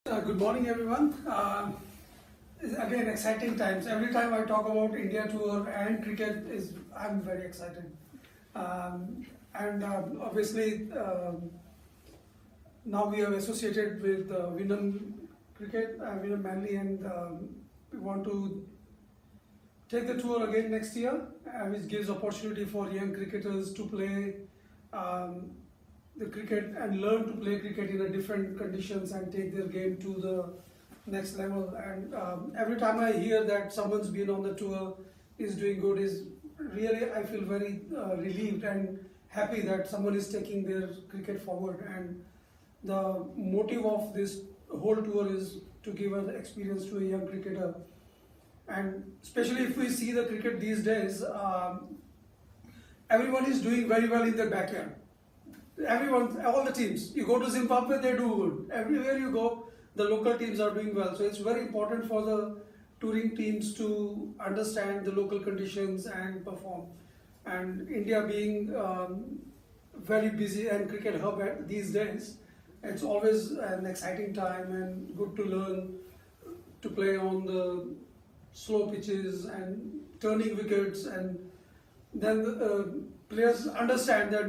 Good morning, everyone. Again, exciting times. Every time I talk about India tour and cricket, I'm very excited. Obviously, now we are associated with Winham Cricket, Winham Manly, and we want to take the tour again next year, which gives opportunity for young cricketers to play the cricket and learn to play cricket in a different conditions and take their game to the next level. And every time I hear that someone's been on the tour, is doing good, is really I feel very relieved and happy that someone is taking their cricket forward. And the motive of this whole tour is to give an experience to a young cricketer. And especially if we see the cricket these days, everyone is doing very well in their backyard. Everyone, all the teams. You go to Zimbabwe, they do good. Everywhere you go, the local teams are doing well. So it's very important for the touring teams to understand the local conditions and perform. And India being very busy and cricket hub these days, it's always an exciting time and good to learn to play on the slow pitches and turning wickets, and then the players understand that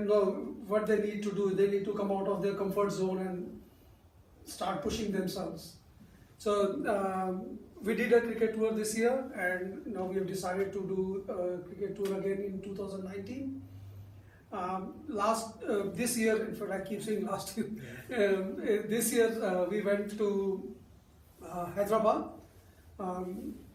what they need to do. They need to come out of their comfort zone and start pushing themselves. So we did a cricket tour this year, and now we have decided to do a cricket tour again in 2019. This year, in fact I keep saying last year, this year we went to Hyderabad.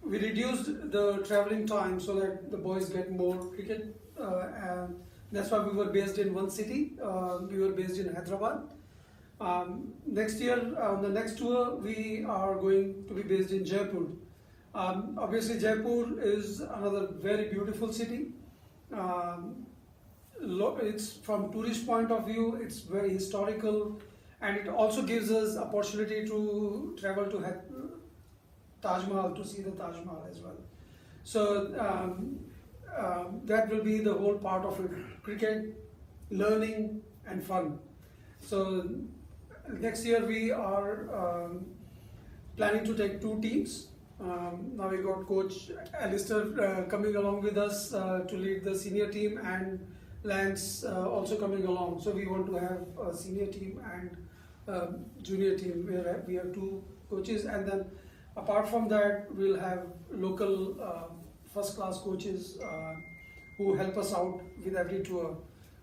We reduced the traveling time so that the boys get more cricket, and that's why we were based in one city. We were based in Hyderabad. Next year, on the next tour, we are going to be based in Jaipur. Obviously, Jaipur is another very beautiful city. It's from tourist point of view, it's very historical, and it also gives us opportunity to travel to Taj Mahal, to see the Taj Mahal as well. So that will be the whole part of it: cricket, learning, and fun. So next year we are planning to take 2 teams. Now we got Coach Alistair coming along with us to lead the senior team, and Lance also coming along. So we want to have a senior team and junior team where we have 2 coaches, and then apart from that, we'll have local first-class coaches who help us out with every tour.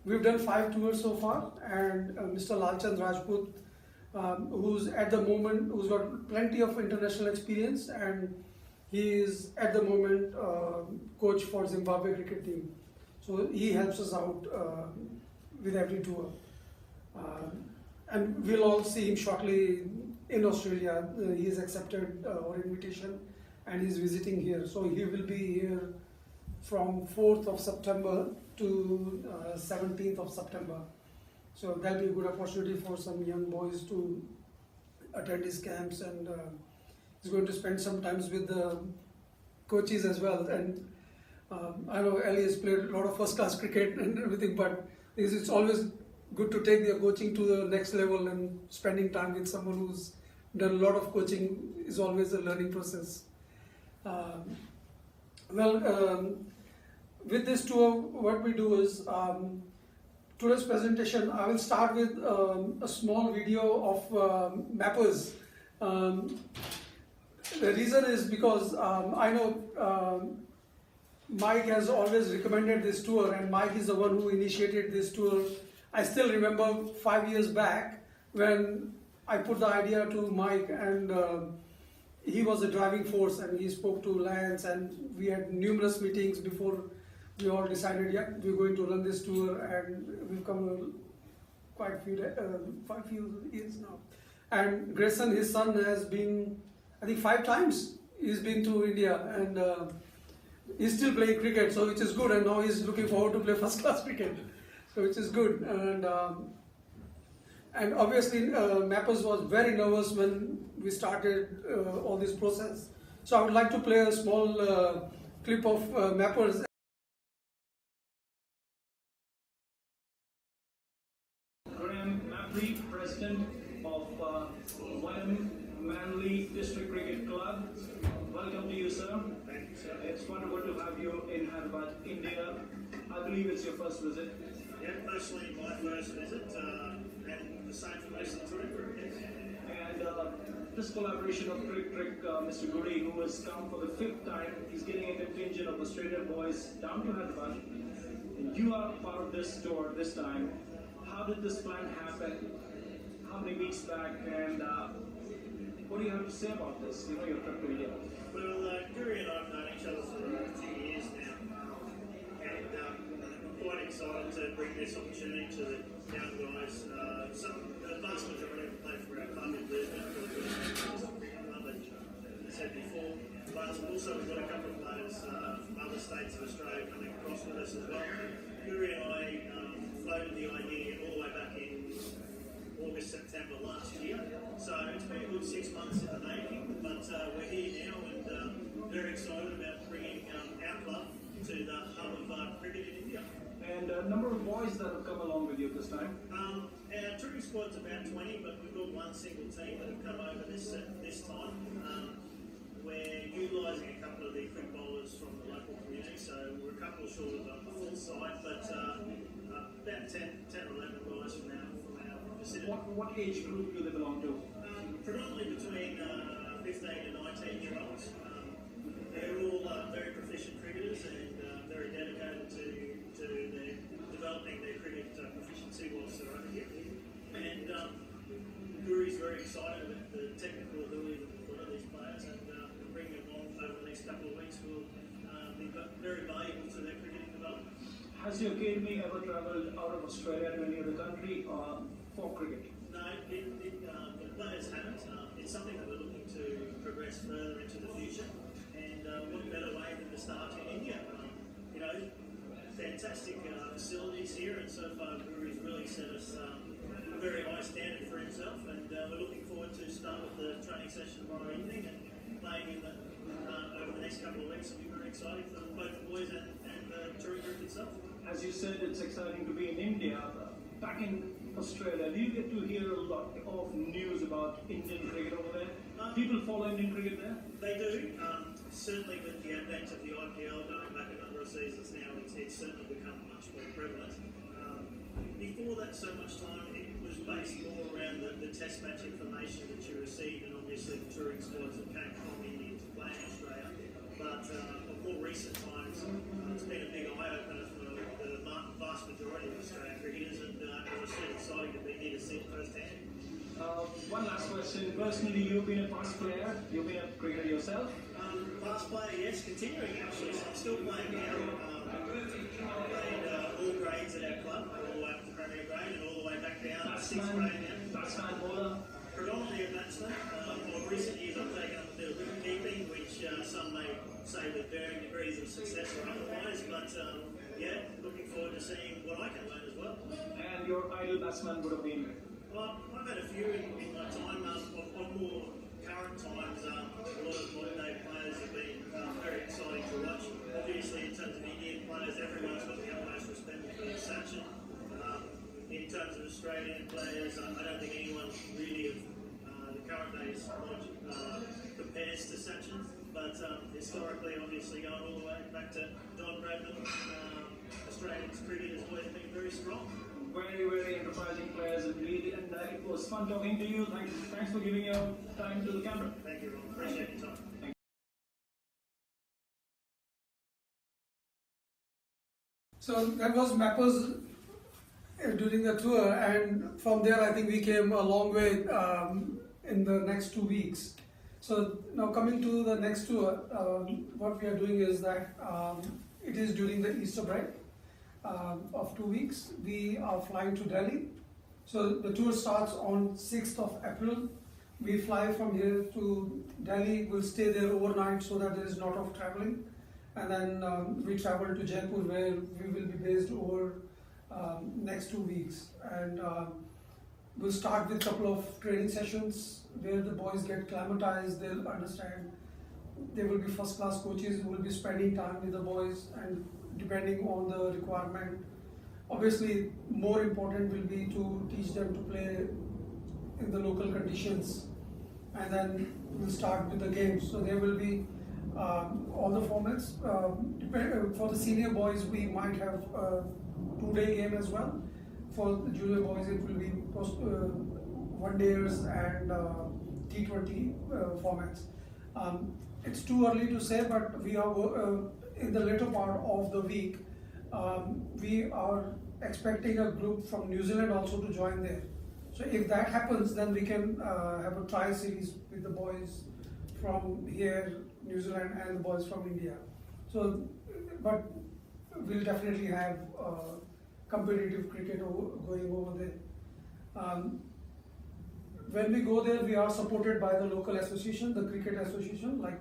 We've done 5 tours so far, and Mr. Lalchand Rajput, who's got plenty of international experience, and he is at the moment coach for Zimbabwe cricket team. So he helps us out with every tour. And we'll all see him shortly in Australia. He has accepted our invitation and he's visiting here. So he will be here from 4th of September to 17th of September. So that'll be a good opportunity for some young boys to attend his camps, and he's going to spend some time with the coaches as well. And I know Ali has played a lot of first-class cricket and everything, but it's always good to take their coaching to the next level, and spending time with someone who's done a lot of coaching is always a learning process. With this tour, what we do is, today's presentation, I will start with a small video of mappers. The reason is because I know Mike has always recommended this tour, and Mike is the one who initiated this tour. I still remember 5 years back when I put the idea to Mike, and he was the driving force, and he spoke to Lance, and we had numerous meetings before we all decided, yeah, we're going to run this tour, and we've come quite a few years now. And Grayson, his son, has been, I think 5 times he's been to India, and he's still playing cricket, so which is good, and now he's looking forward to play first-class cricket, so which is good. And obviously Mappers was very nervous when we started all this process. So I would like to play a small clip of Mappers. I am Mapri, President of Winham Hyderabad, India. I believe it's your first visit. Yeah, personally my first visit, and the same for most of the touring group, yes. And this collaboration of Trick, Mr. Guri, who has come for the 5th time, he's getting a contingent of Australian boys down to Hyderabad. And you are part of this tour this time. How did this plan happen? How many weeks back? And what do you have to say about this? You know, your trip to India. Well, Guri and I have known each other for 2 years now, and I'm quite excited to bring this opportunity to the young guys. The vast majority have played for our club in Brisbane, for the club, as I said before. But also we've got a couple of players from other states of Australia coming across with us as well. Guri and I floated the idea all the way back in August, September last year. So it's been a good 6 months in the making, but we're here now and very excited about bringing our club to the hub of cricket in India. And a number of boys that have come along with you this time. Our touring squad's about 20, but we've got one single team that have come over this time. We're utilising a couple of the quick bowlers from the local community, so we're a couple short of a full side, but about 10 or 11 guys from our vicinity. What age group do they belong to? Predominantly between 15 and 19-year-olds. They're all very proficient cricketers and very dedicated to developing their cricket proficiency whilst they're over here. And Guri's very excited about the technical ability of a lot of these players, and bringing them along over the next couple of weeks will be very valuable to their cricketing development. Has your academy ever travelled out of Australia to any other country for cricket? No, the players haven't. It's something that we're looking to progress further into the future. And what better way than to start in India? Fantastic facilities here, and so far Guri's really set us a very high standard for himself. And we're looking forward to start with the training session tomorrow evening and playing over the next couple of weeks. It'll be very exciting for both the boys and the touring group itself. As you said, it's exciting to be in India. Back in Australia, do you get to hear a lot of news about Indian cricket over there? People follow Indian cricket there? They do. Certainly with the advent of the IPL going back a number of seasons now, it's certainly become much more prevalent. Before that, so much time, it was based more around the test match information that you received, and obviously the touring squads that came from India to play in Australia. But of more recent times, it's been a big eye-opener for the vast majority of Australian cricketers, and it's really exciting to be here to see it firsthand. One last question. Personally, you've been a past player. You've been a cricketer yourself. Past player, yes, continuing actually. So I'm still playing now. Played all grades at our club, all the way up to Premier grade and all the way back down to 6th grade now. Batsman, bowler. Predominantly a batsman. Of recent years I've taken up a bit of wicket-keeping, which some may say with varying degrees of success or otherwise, but yeah, looking forward to seeing what I can learn as well. And your ideal batsman would have been? Well, I've had a few in my time. Of more current times, a lot of modern day players have been very exciting to watch. Obviously, in terms of Indian players, everyone's got the utmost respect for Sachin. In terms of Australian players, I don't think anyone really of the current days compares to Sachin. But historically, obviously, going all the way back to Don Bradman, Australian cricket has always been very strong. Very, very enterprising players indeed, and it was fun talking to you. Thanks for giving your time to the camera. Thank you, Ron. Appreciate your time. Thank you. So that was Mappers during the tour, and from there I think we came a long way in the next 2 weeks. So now coming to the next tour, what we are doing is that it is during the Easter break. Of 2 weeks, we are flying to Delhi. So the tour starts on 6th of April. We fly from here to Delhi. We'll stay there overnight so that there is not of traveling. And then we travel to Jaipur, where we will be based over next 2 weeks. And we'll start with a couple of training sessions where the boys get acclimatized. They'll understand. There will be first-class coaches who will be spending time with the boys, and depending on the requirement. Obviously, more important will be to teach them to play in the local conditions, and then we'll start with the games. So there will be all the formats. For the senior boys, we might have a 2-day game as well. For the junior boys, it will be one-dayers and T20 formats. It's too early to say, but we are in the later part of the week. We are expecting a group from New Zealand also to join there. So if that happens, then we can have a tri series with the boys from here, New Zealand, and the boys from India. So, but we'll definitely have competitive cricket going over there. When we go there, we are supported by the local association, the cricket association, like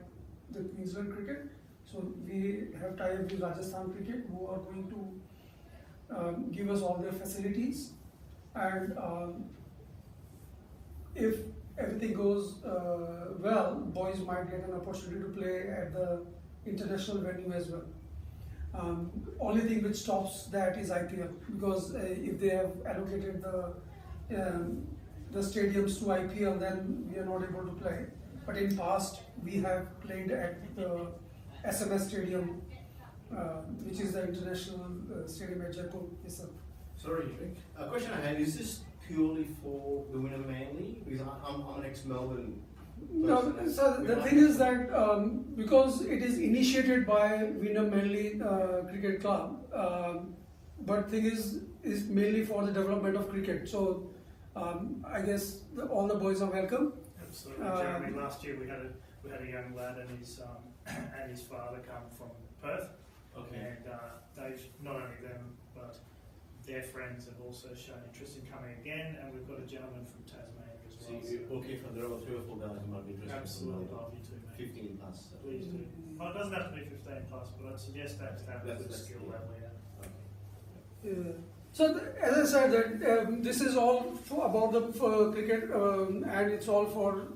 the Queensland cricket. So we have tie-up with Rajasthan cricket, who are going to give us all their facilities, and if everything goes well, boys might get an opportunity to play at the international venue as well. Only thing which stops that is IPL, because if they have allocated the stadiums to IPL, then we are not able to play. But in past, we have played at the SMS Stadium, which is the international stadium at Jaipur. Yes, sir. Sorry, a question I had, is this purely for the Winner Manly? Because I'm an ex-Melbourne No, so the thing is that because it is initiated by Winner Manly Cricket Club, but thing is mainly for the development of cricket. So I guess all the boys are welcome. Absolutely, Jeremy. Last year we had a young lad and his father come from Perth. Okay. And they've, not only them, but their friends have also shown interest in coming again, and we've got a gentleman from Tasmania as So well. you're okay for there are 3 or 4 guys who might be interested. Absolutely love you too, mate. 15 plus. So. Please do. Well, it doesn't have to be 15 plus, but I'd suggest that to have a good That's skill yeah. level, yeah. Okay. So as I said, that this is all about the cricket, and it's all for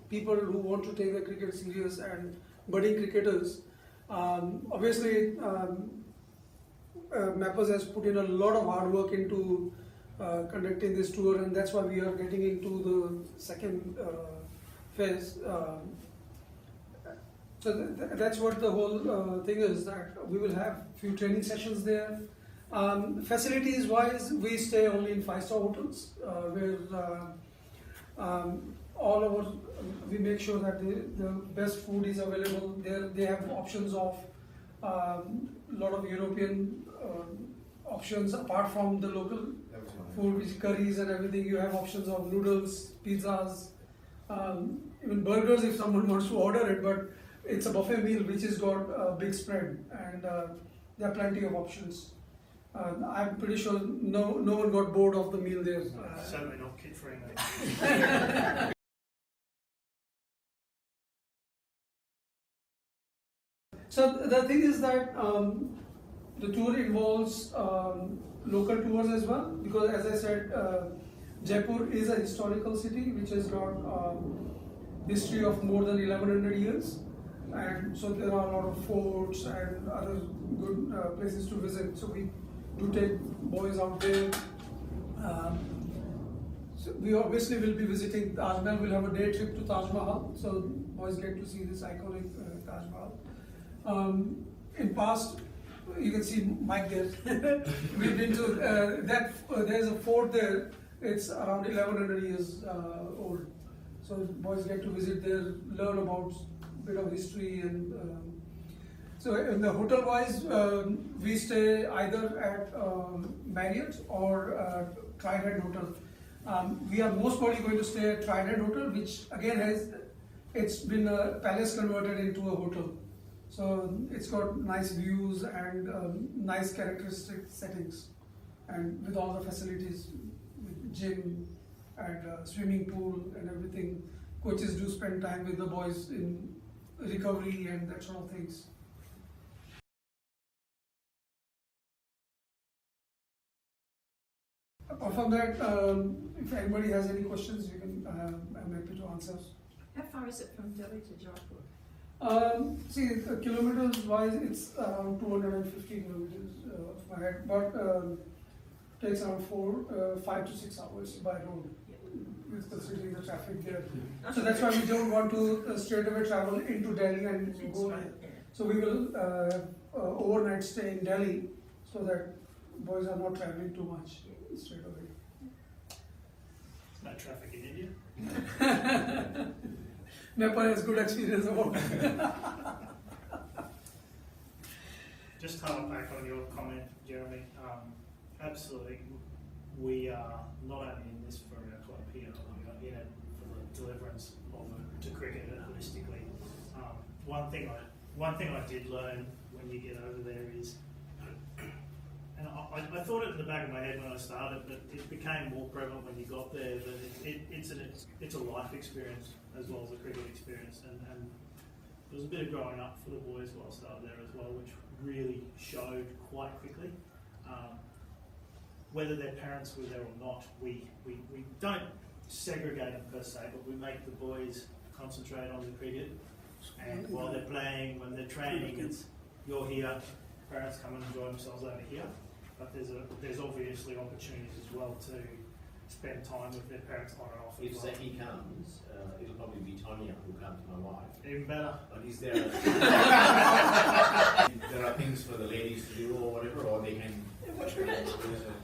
people who want to take the cricket serious and budding cricketers. Obviously, Mappers has put in a lot of hard work into conducting this tour, and that's why we are getting into the second phase. So that's what the whole thing is, that we will have few training sessions there. Facilities wise, we stay only in 5-star hotels, where all our, we make sure that the best food is available. They have options of lot of European options apart from the local food, which curries and everything. You have options of noodles, pizzas, even burgers if someone wants to order it. But it's a buffet meal which has got a big spread, and there are plenty of options. I'm pretty sure no one got bored of the meal there. Certainly not kid friendly. So the thing is that the tour involves local tours as well, because as I said, Jaipur is a historical city which has got history of more than 1100 years, and so there are a lot of forts and other good places to visit. So we do take boys out there. So we obviously will be visiting Taj Mahal. We'll have a day trip to Taj Mahal, so boys get to see this iconic Taj Mahal. In past, you can see Mike there. We've been to that. There's a fort there. It's around 1100 years old. So boys get to visit there, learn about a bit of history, and so in the hotel wise, we stay either at Marriott or Trident Hotel. We are most probably going to stay at Trident Hotel, which again it's been a palace converted into a hotel. So it's got nice views and nice characteristic settings, and with all the facilities, with gym and swimming pool and everything. Coaches do spend time with the boys in recovery and that sort of things. Apart from that, if anybody has any questions, you can. I'm happy to answer. How far is it from Delhi to Jaipur? See, kilometers wise, it's around 250 kilometers off my head, but takes around 5 to 6 hours by road. with considering the traffic there. So that's why we don't want to straight away travel into Delhi and go there. So we will overnight stay in Delhi so that boys are not traveling too much straight away. No traffic in India. Nepal has good experience about it. Just to harp back on your comment, Jeremy, absolutely, we are not only in this for our club here, we are in it for the deliverance of it to cricket holistically. One thing I did learn when you get over there is, and I thought it in the back of my head when I started, but it became more prevalent when you got there, that it's a life experience as well as a cricket experience, and there was a bit of growing up for the boys whilst I was there as well, which really showed quite quickly. Whether their parents were there or not, we don't segregate them per se, but we make the boys concentrate on the cricket. And while they're playing, when they're training, it's you're here, parents come and enjoy themselves over here. But there's obviously opportunities as well to spend time with their parents on and off. If Zaki comes, it'll probably be Tonya who comes, my wife. Even better. But is there there are things for the ladies to do or whatever, or they can watch cricket?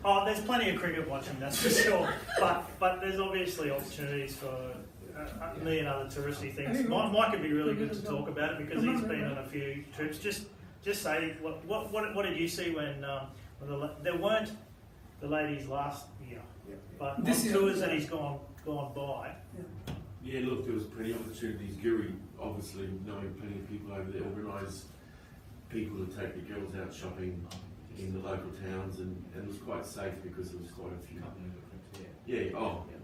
Oh, there's plenty of cricket watching, that's for sure. But there's obviously opportunities for a million other touristy things. Mike could be really good to talk about it because he's been on a few trips. Just say what did you see when there weren't the ladies last year, but This on year, tours that he's gone by. Yeah, look, there was plenty of opportunities. Guri, obviously, knowing plenty of people over there, organised people to take the girls out shopping in the local towns, and it was quite safe because there was quite a few.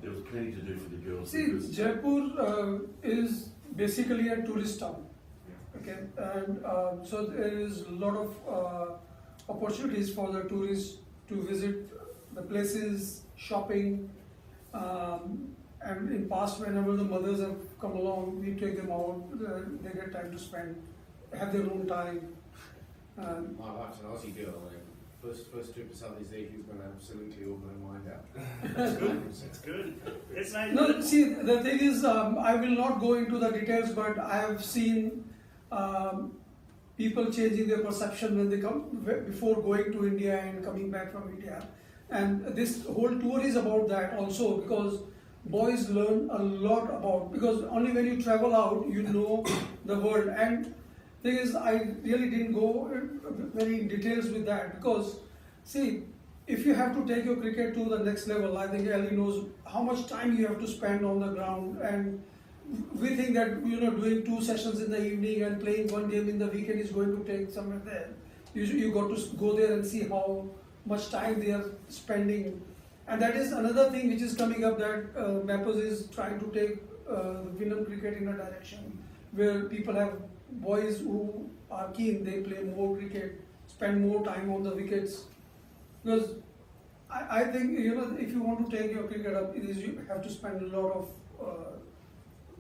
There was plenty to do for the girls. See, Jaipur is basically a tourist town. Okay, and so there is a lot of opportunities for the tourists to visit the places, shopping, and in past whenever the mothers have come along, we take them out, they get time to spend, have their own time. My wife's an Aussie girl, and first trip to Southeast Asia is going to absolutely open her mind up. That's good. That's good. It's nice. No, see, the thing is, I will not go into the details, but I have seen people changing their perception when they come before going to India and coming back from India. And this whole tour is about that also, because boys learn a lot about, because only when you travel out, you know the world. And thing is, I really didn't go very in details with that, because see, if you have to take your cricket to the next level, I think Ellie knows how much time you have to spend on the ground, and we think that doing 2 sessions in the evening and playing 1 game in the weekend is going to take somewhere there. You got to go there and see how much time they are spending, and that is another thing which is coming up, that Mappers is trying to take women cricket in a direction where people have boys who are keen, they play more cricket, spend more time on the wickets, because I think if you want to take your cricket up, you have to spend a lot of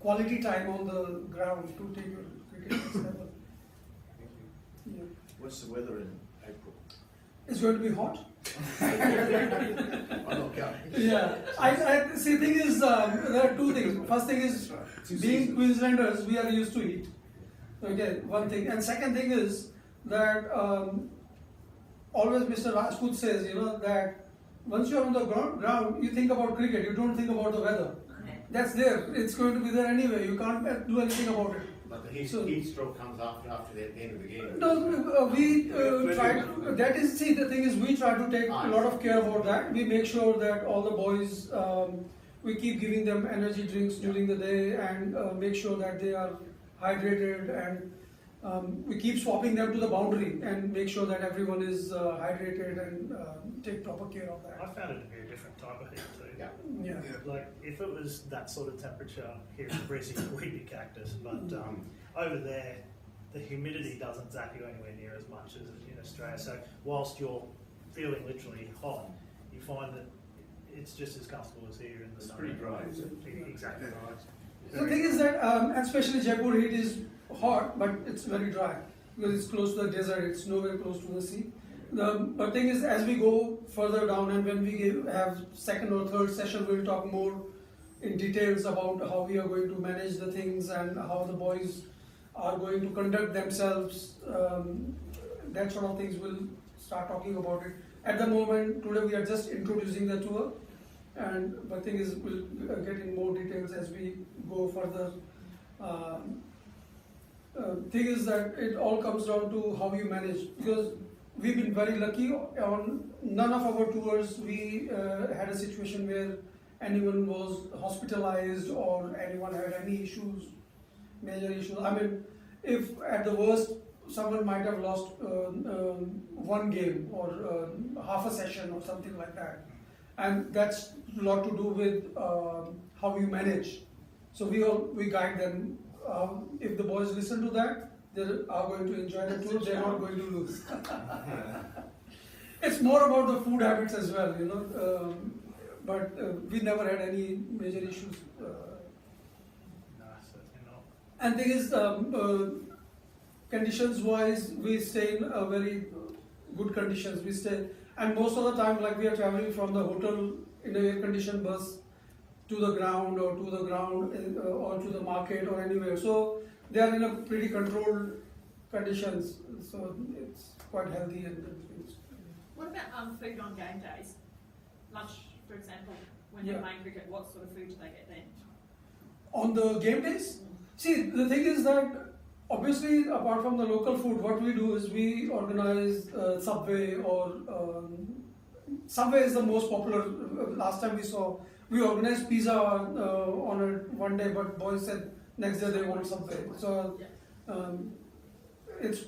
quality time on the ground to take your cricket next level. Yeah. What's the weather in April? It's going to be hot. I'm not coming. Yeah, I see. Thing is, there are 2 things. First thing is, being Queenslanders, we are used to it. Okay, one thing, and second thing is that always Mr. Rajput says, that once you are on the ground, you think about cricket. You don't think about the weather. That's there. It's going to be there anyway. You can't do anything about it. But the heat stroke comes after the end of the game. No, we try. That is, see, the thing is, we try to take a lot of care about that. We make sure that all the boys, we keep giving them energy drinks during the day, and make sure that they are hydrated, and we keep swapping them to the boundary and make sure that everyone is hydrated and take proper care of that. I found it to be a different type of heat too. Yeah. Like if it was that sort of temperature here in Brisbane, we'd be cactus. But over there, the humidity doesn't zap you anywhere near as much as in Australia. So whilst you're feeling literally hot, you find that it's just as comfortable as here in the sun. pretty dry, Exactly right. The thing is that, especially Jaipur heat is hot, but it's very dry because it's close to the desert. It's nowhere close to the sea. But thing is, as we go further down and when we have second or third session, we'll talk more in details about how we are going to manage the things and how the boys are going to conduct themselves. That sort of things we'll start talking about it. At the moment, today we are just introducing the tour, and the thing is we'll get in more details as we go further. Thing is that it all comes down to how you manage, because we've been very lucky on none of our tours we had a situation where anyone was hospitalized or anyone had any issues, major issues. I mean, if at the worst someone might have lost one game or half a session or something like that, and that's a lot to do with how you manage. So we guide them. If the boys listen to that, they are going to enjoy the tour. They're not going to lose. It's more about the food habits as well, you know. But we never had any major issues. No, certainly not. And thing is, conditions-wise, we stay in very good conditions. We stay, and most of the time, like we are traveling from the hotel in an air-conditioned bus to the ground or to the market or anywhere. So they are in a pretty controlled conditions. So it's quite healthy and everything. What about food on game days? Lunch, for example, when Yeah. they're playing cricket, what sort of food do they get then? On the game days, see, the thing is that obviously apart from the local food, what we do is we organize Subway or Subway is the most popular. Last time we organized pizza on one day, but boys said next day they want Subway. So it's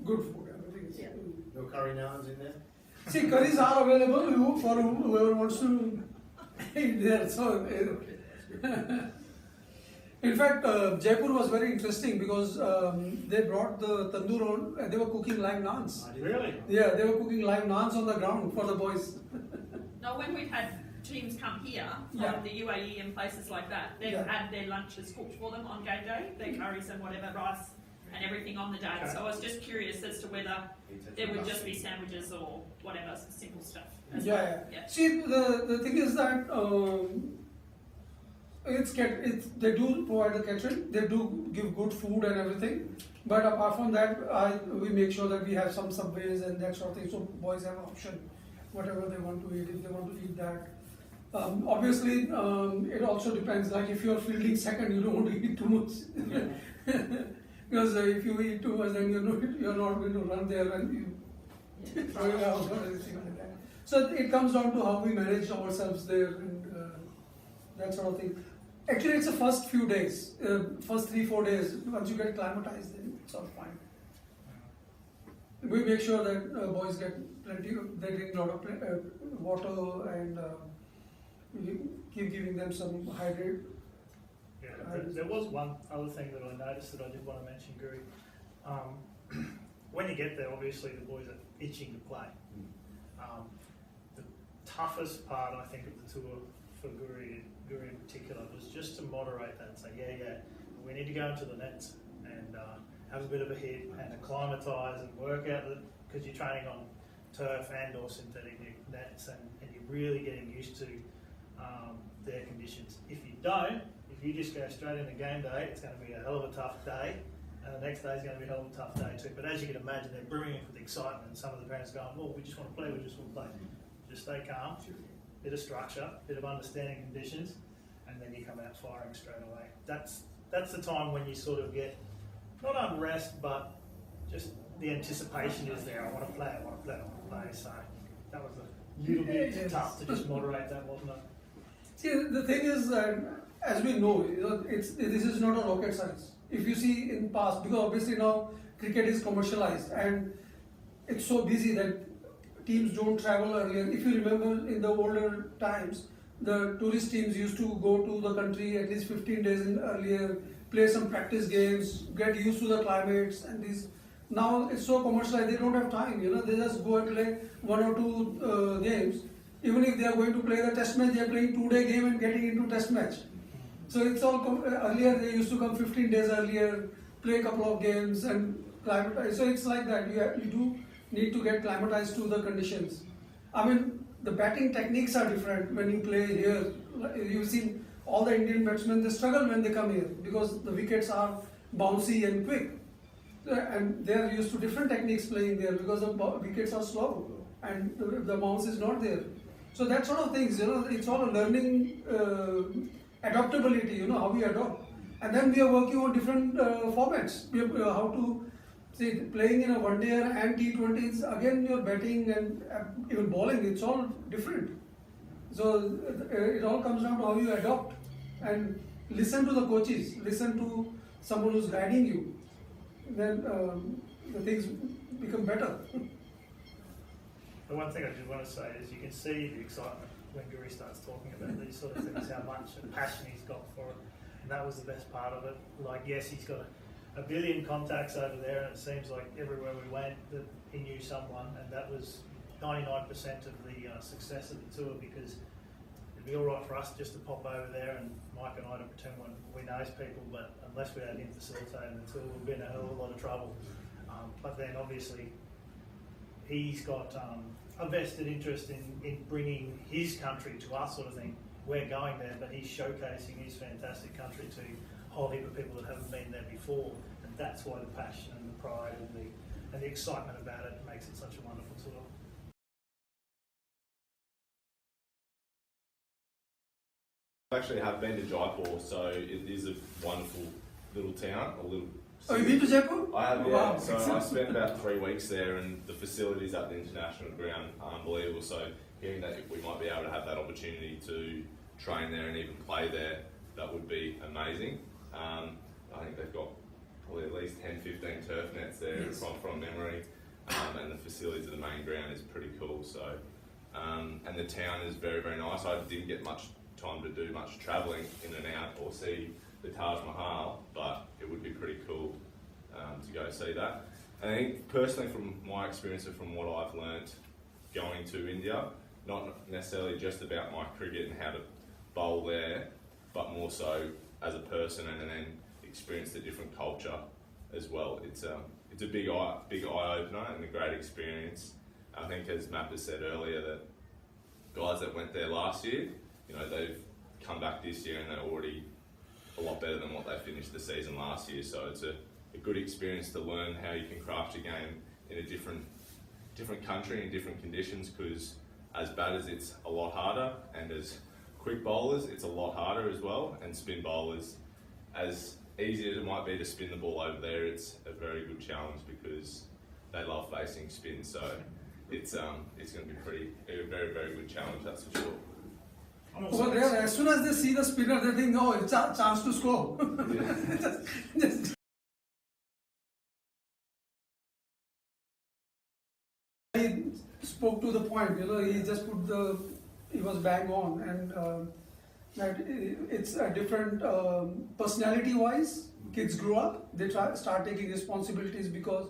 good food. Everything is. Yeah. No curry naans in there? See, curries are available for whoever wants to eat there. So, in fact, Jaipur was very interesting because they brought the tandoor on and they were cooking live naans. Really? Yeah, they were cooking live naans on the ground for the boys. No, when we've had teams come here from Yeah. the UAE and places like that, they've Yeah. had their lunches cooked for them on game day, their curries and whatever, rice and everything on the day. So I was just curious as to whether there would just be sandwiches or whatever, some simple stuff. as well. Yeah. See, the thing is that they do provide the catering. They do give good food and everything. But apart from that, we make sure that we have some Subways and that sort of thing. So boys have an option, whatever they want to eat, if they want to eat that. Obviously, it also depends. Like if you're fielding second, you don't want to eat too much. Because if you eat too much, then you're not going to run there and you throw it out or anything like that. So it comes down to how we manage ourselves there and that sort of thing. Actually, it's the first few days, first 3-4 days. Once you get acclimatized, then it's all fine. We make sure that boys get plenty. They drink a lot of water and we keep giving them some hydrate. Yeah, there was one other thing that I noticed that I did want to mention, Guri. When you get there, obviously the boys are itching to play. The toughest part, I think, of the tour for Guri in particular was just to moderate that and say, we need to go into the nets and have a bit of a hit and acclimatise and work out that, because you're training on turf and or synthetic nets and you're really getting used to their conditions. If you don't, if you just go straight into game day, it's going to be a hell of a tough day, and the next day is going to be a hell of a tough day too. But as you can imagine, they're brimming with excitement, and some of the parents going, well, we just want to play, we just want to play. Just stay calm, bit of structure, bit of understanding conditions, and then you come out firing straight away. That's the time when you sort of get, not unrest, but just the anticipation is there. I want to play, I want to play, I want to play. So that was a little bit tough to just moderate that, wasn't it? See, the thing is that, as we know, this is not a rocket science. If you see in past, because obviously now cricket is commercialized and it's so busy that teams don't travel earlier. If you remember in the older times, the tourist teams used to go to the country at least 15 days earlier, play some practice games, get used to the climates and these. Now it's so commercialized, they don't have time, they just go and play 1 or 2 games. Even if they are going to play the test match, they are playing 2-day game and getting into test match. So it's all, earlier they used to come 15 days earlier, play a couple of games and climatize. So it's like that, you do need to get climatized to the conditions. I mean, the batting techniques are different when you play here. You've seen all the Indian batsmen, they struggle when they come here because the wickets are bouncy and quick. And they are used to different techniques playing there because the wickets are slow and the bounce is not there. So that sort of things, it's all a learning adaptability, how we adopt. And then we are working on different formats. We have, how to see playing in a one-day and T20s. Again, you're batting and even bowling. It's all different. So it all comes down to how you adopt and listen to the coaches, listen to someone who's guiding you. Then the things become better. The one thing I just want to say is you can see the excitement when Guri starts talking about these sort of things, how much passion he's got for it. And that was the best part of it. Like, yes, he's got a billion contacts over there, and it seems like everywhere we went that he knew someone, and that was 99% of the success of the tour, because it'd be all right for us just to pop over there and Mike and I to pretend we knows people, but unless we had him facilitating the tour, we'd be in a hell of a lot of trouble. But then obviously he's got a vested interest in bringing his country to us, sort of thing. We're going there, but he's showcasing his fantastic country to a whole heap of people that haven't been there before, and that's why the passion and the pride and the excitement about it makes it such a wonderful tour. I actually have been to Jaipur, so it is a wonderful little town, a little Oh, you been to Jaipur? I have, yeah. Wow. So I spent about 3 weeks there, and the facilities at the international ground are unbelievable. So hearing that we might be able to have that opportunity to train there and even play there, that would be amazing. I think they've got probably at least 10, 15 turf nets there from memory, and the facilities of the main ground is pretty cool. So, and the town is very, very nice. I didn't get much time to do much travelling in and out or see the Taj Mahal, but it would be pretty cool to go see that. And I think personally, from my experience and from what I've learnt going to India, not necessarily just about my cricket and how to bowl there, but more so as a person, and then experience the different culture as well. It's a big eye opener and a great experience. I think, as Matt has said earlier, that guys that went there last year, they've come back this year and they're already a lot better than what they finished the season last year. So it's a good experience to learn how you can craft your game in a different country and different conditions, because as batters it's a lot harder, and as quick bowlers it's a lot harder as well, and spin bowlers, as easy as it might be to spin the ball over there, it's a very good challenge because they love facing spin. So it's going to be a very, very good challenge, that's for sure. Over there, as soon as they see the spinner, they think, oh, it's a chance to score. just he spoke to the point, he just he was bang on, and that it's a different personality-wise. Kids grow up, they start taking responsibilities because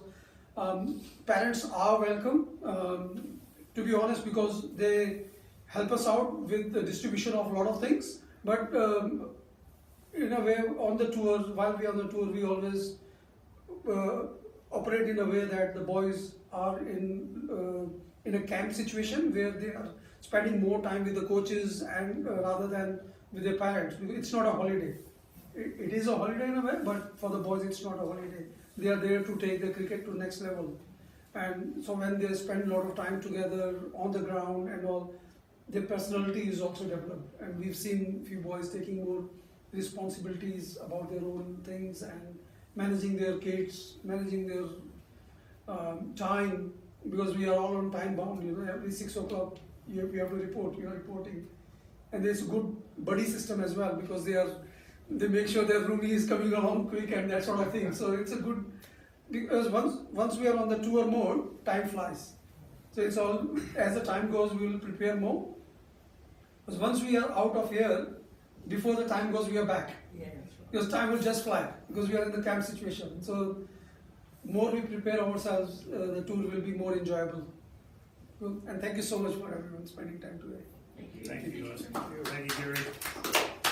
parents are welcome, to be honest, because they help us out with the distribution of a lot of things. But in a way, on the tour, while we are on the tour, we always operate in a way that the boys are in a camp situation where they are spending more time with the coaches and rather than with their parents. It's not a holiday. It is a holiday in a way, but for the boys it's not a holiday. They are there to take the cricket to the next level. And so when they spend a lot of time together on the ground and all, their personality is also developed. And we've seen a few boys taking more responsibilities about their own things and managing their kids, managing their time, because we are all on time bound, every 6 o'clock we have to report, you are reporting. And there's a good buddy system as well, because they make sure their roomie is coming along quick and that sort of thing. So it's a good, because once we are on the tour mode, time flies. So it's all, as the time goes, we will prepare more. Because once we are out of here, before the time goes, we are back. Yeah. Because time will just fly, because we are in the camp situation. So more we prepare ourselves, the tour will be more enjoyable. And thank you so much for everyone spending time today. Thank you guys. Thank you, Guri.